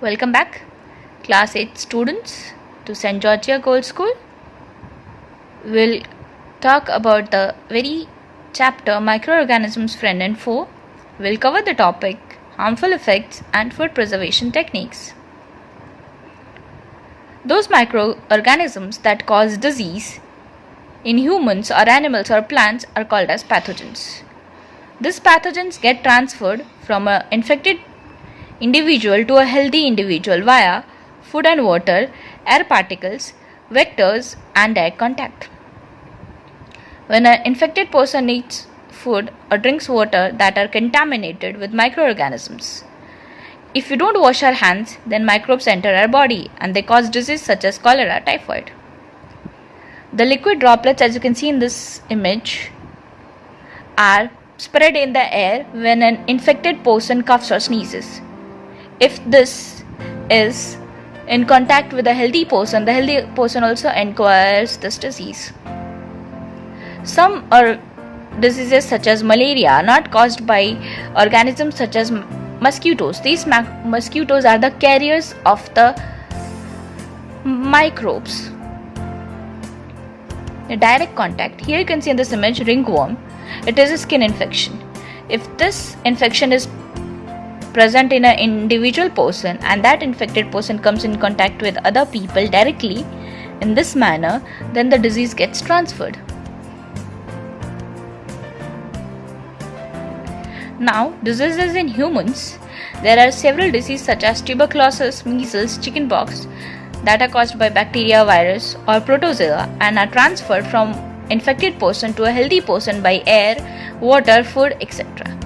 Welcome back, Class 8 students, to St.Georgia Gold School. We'll talk about the very chapter Microorganisms Friend and Foe. We'll cover the topic Harmful Effects and Food Preservation Techniques. Those microorganisms that cause disease in humans or animals or plants are called as pathogens. These pathogens get transferred from an infected individual to a healthy individual via food and water, air particles, vectors, and direct contact. When an infected person eats food or drinks water that are contaminated with microorganisms, if we don't wash our hands, then microbes enter our body and they cause disease such as cholera, typhoid. The liquid droplets, as you can see in this image, are spread in the air when an infected person coughs or sneezes. If this is in contact with a healthy person, the healthy person also acquires this disease. Some diseases such as malaria are not caused by organisms such as mosquitoes. These mosquitoes are the carriers of the microbes. A direct contact. Here you can see in this image ringworm. It is a skin infection. If this infection is present in an individual person and that infected person comes in contact with other people directly in this manner, then the disease gets transferred. Now, diseases in humans. There are several diseases such as tuberculosis, measles, chickenpox that are caused by bacteria, virus or protozoa and are transferred from infected person to a healthy person by air, water, food, etc.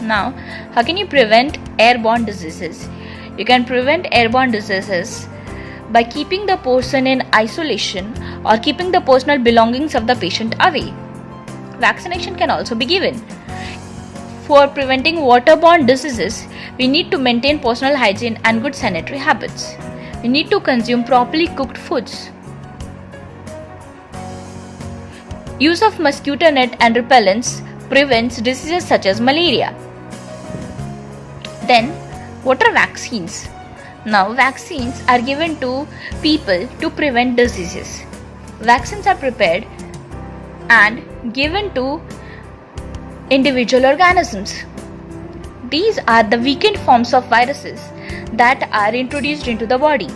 Now, how can you prevent airborne diseases? You can prevent airborne diseases by keeping the person in isolation or keeping the personal belongings of the patient away. Vaccination can also be given. For preventing waterborne diseases, we need to maintain personal hygiene and good sanitary habits. We need to consume properly cooked foods. Use of mosquito net and repellents prevents diseases such as malaria. Then, what are vaccines? Now, vaccines are given to people to prevent diseases. Vaccines are prepared and given to individual organisms. These are the weakened forms of viruses that are introduced into the body.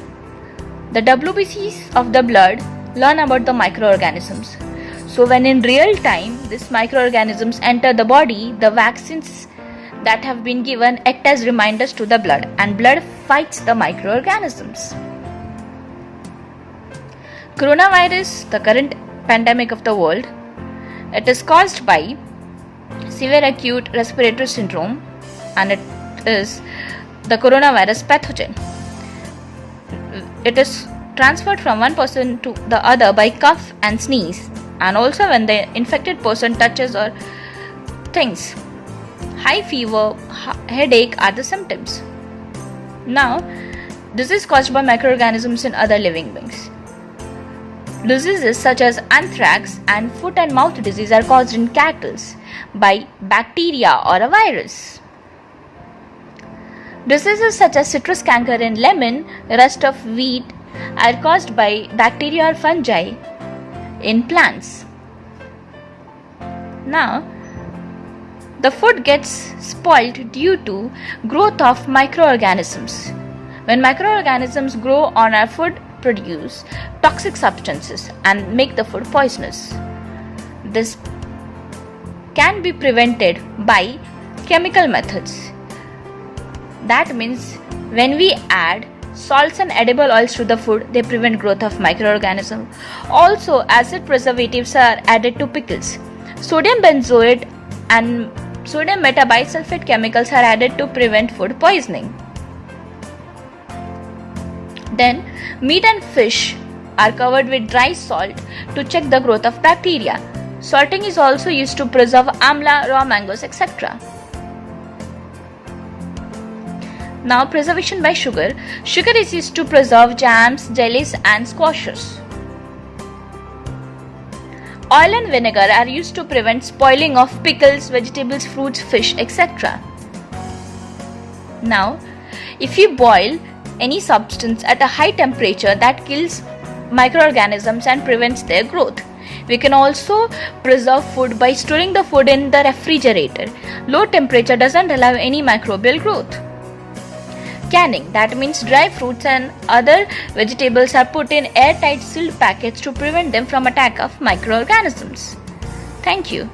The WBCs of the blood learn about the microorganisms. So when in real time these microorganisms enter the body, the vaccines that have been given act as reminders to the blood and blood fights the microorganisms. Coronavirus, the current pandemic of the world, it is caused by severe acute respiratory syndrome and it is the coronavirus pathogen. It is transferred from one person to the other by cough and sneeze and also when the infected person touches or things. High fever, headache are the symptoms. Now, this is caused by microorganisms in other living beings. Diseases such as anthrax and foot and mouth disease are caused in cattle by bacteria or a virus. Diseases such as citrus canker in lemon, rust of wheat are caused by bacteria or fungi in plants. Now, the food gets spoiled due to growth of microorganisms. When microorganisms grow on our food, produce toxic substances and make the food poisonous. This can be prevented by chemical methods. That means when we add salts and edible oils to the food, they prevent growth of microorganisms. Also, acid preservatives are added to pickles. Sodium benzoate and sodium metabisulfate chemicals are added to prevent food poisoning. Then, meat and fish are covered with dry salt to check the growth of bacteria. Salting is also used to preserve amla, raw mangoes, etc. Now, preservation by sugar. Sugar is used to preserve jams, jellies, and squashes. Oil and vinegar are used to prevent spoiling of pickles, vegetables, fruits, fish, etc. Now, if you boil any substance at a high temperature that kills microorganisms and prevents their growth. We can also preserve food by storing the food in the refrigerator. Low temperature doesn't allow any microbial growth. Canning, that means dry fruits and other vegetables are put in airtight sealed packets to prevent them from attack of microorganisms. Thank you.